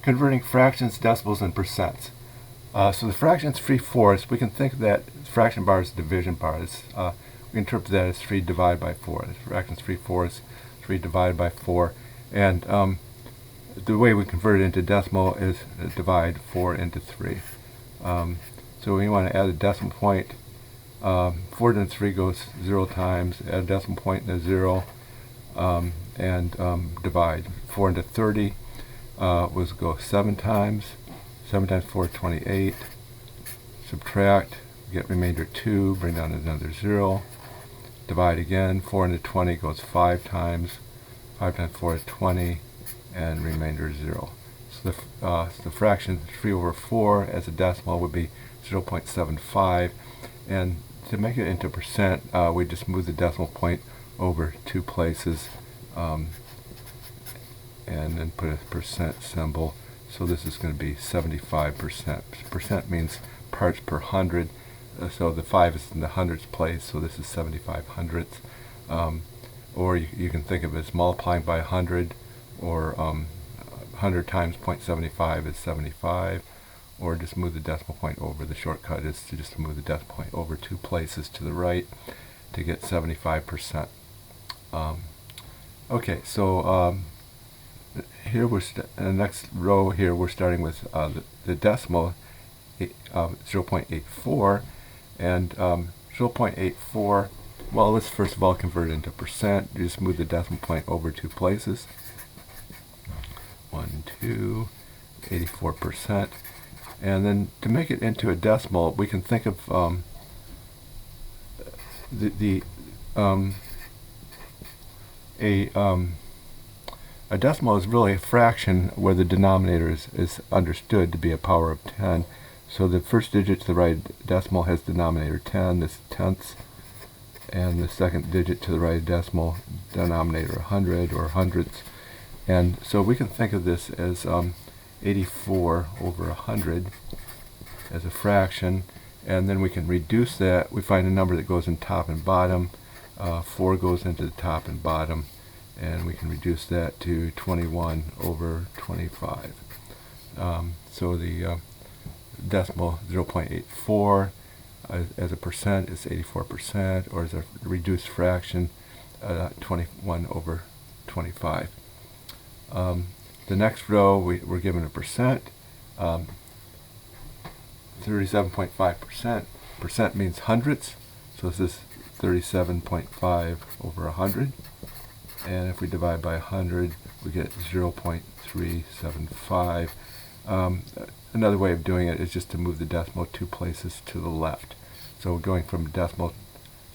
converting fractions, decimals, and percents. So the fraction is 3/4. We can think of that fraction bar as division bar. We interpret that as 3 divided by 4. The fraction is 3/4, 3 divided by 4. And the way we convert it into decimal is divide 4 into 3. So we want to add a decimal point. 4 times 3 goes 0 times. Add a decimal point and a 0. And divide 4 into 30 was go 7 times. 7 times 4 is 28. Subtract, get remainder 2, bring down another 0. Divide again, 4 into 20 goes 5 times. 5 times 4 is 20, and remainder 0. So the fraction 3/4 as a decimal would be 0.75. And to make it into percent, we just move the decimal point over 2 places and then put a percent symbol. So this is going to be 75%. Percent means parts per hundred. So the 5 is in the hundredths place, so this is 75 hundredths. Or you can think of it as multiplying by 100, or 100 times 0.75 is 75, or just move the decimal point over. The shortcut is to just move the decimal point over 2 places to the right to get 75%. Okay, so here we're in the next row here we're starting with the decimal 0.84, and 0.84. Well, let's first of all convert it into percent. You just move the decimal point over 2 places. 1, 2, 84%. And then to make it into a decimal, we can think of a decimal is really a fraction where the denominator is understood to be a power of 10. So the first digit to the right decimal has denominator 10, this is tenths, and the second digit to the right decimal denominator 100 or hundredths. And so we can think of this as 84 over 100 as a fraction, and then we can reduce that. We find a number that goes in top and bottom. 4 goes into the top and bottom, and we can reduce that to 21 over 25. So the decimal 0.84 as a percent is 84%, or as a reduced fraction 21 over 25. The next row we're given a percent. 37.5%. Percent means hundredths, so this is 37.5 over 100. And if we divide by 100, we get 0.375. Another way of doing it is just to move the decimal 2 places to the left. So going from decimal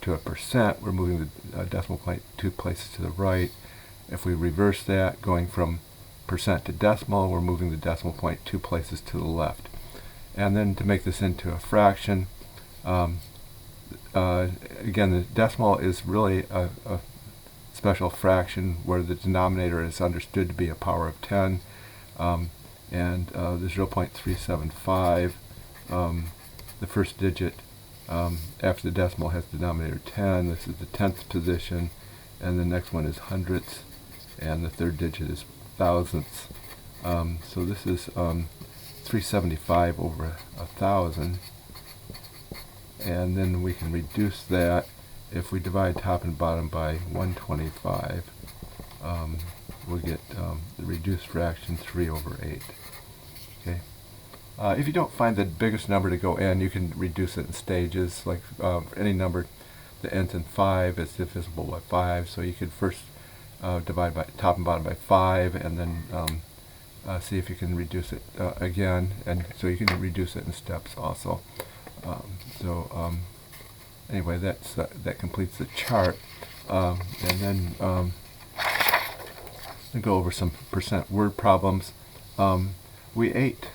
to a percent, we're moving the decimal point 2 places to the right. If we reverse that, going from percent to decimal, we're moving the decimal point 2 places to the left. And then to make this into a fraction, again, the decimal is really a special fraction where the denominator is understood to be a power of 10, and the 0.375, the first digit after the decimal has denominator 10. This is the tenth position, and the next one is hundredths, and the third digit is thousandths. So this is 375 over 1,000, and then we can reduce that. If we divide top and bottom by 125, we'll get the reduced fraction 3 over 8. Okay. If you don't find the biggest number to go in, you can reduce it in stages. Like any number that ends in 5 is divisible by 5, so you could first divide by top and bottom by 5, and then see if you can reduce it again, and so you can reduce it in steps also. Anyway, that completes the chart, and then we'll go over some percent word problems. We ate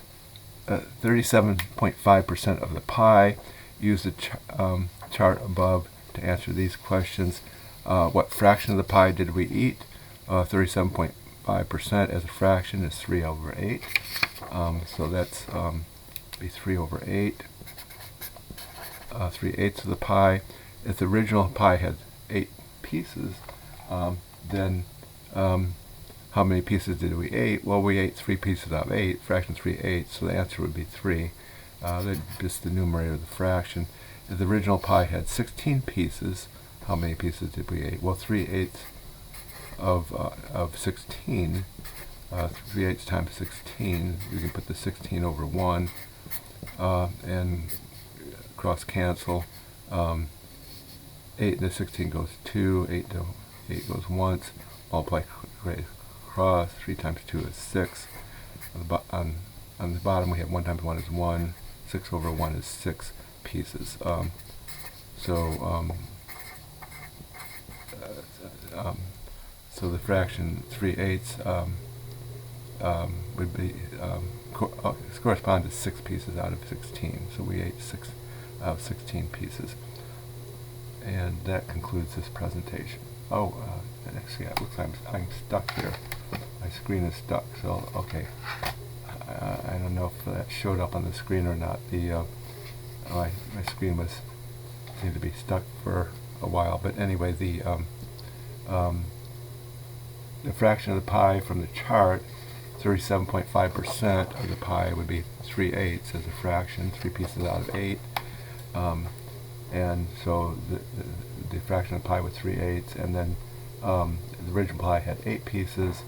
37.5% of the pie. Use the chart above to answer these questions. What fraction of the pie did we eat? 37.5% as a fraction is 3 over 8. So that's be 3 over 8. 3/8 of the pie. If the original pie had 8 pieces, then how how many pieces did we eat? Well, we ate 3 pieces out of 8, fraction 3/8, so the answer would be 3. That's just the numerator of the fraction. If the original pie had 16 pieces, how many pieces did we eat? Well, 3/8 of 16, 3/8 times 16, you can put the 16 over 1 and cross cancel. 8 to 16 goes 2, 8 to 8 goes once, multiply across, 3 times 2 is 6. On the bottom we have 1 times 1 is 1, 6 over 1 is 6 pieces. So the fraction 3/8 would be correspond to 6 pieces out of 16. So we ate 6 out of 16 pieces. And that concludes this presentation. Actually, it looks like I'm stuck here. My screen is stuck. So okay, I don't know if that showed up on the screen or not. My screen seemed to be stuck for a while. But anyway, the fraction of the pie from the chart, 37.5% of the pie would be 3/8 as a fraction, 3 pieces out of 8. And so the fraction of the pie was 3/8, and then the original pie had 8 pieces.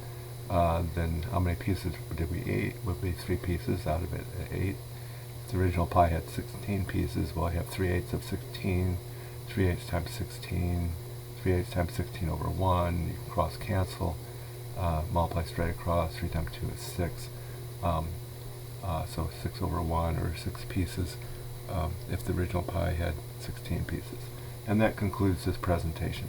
Then how many pieces did we eat? Would be 3 pieces out of it, 8. If the original pie had 16 pieces, well, I have 3/8 of 16, 3/8 times 16, 3/8 times 16 over 1, you can cross cancel, multiply straight across, 3 times 2 is 6. So 6 over 1, or 6 pieces, if the original pie had 16 pieces. And that concludes this presentation.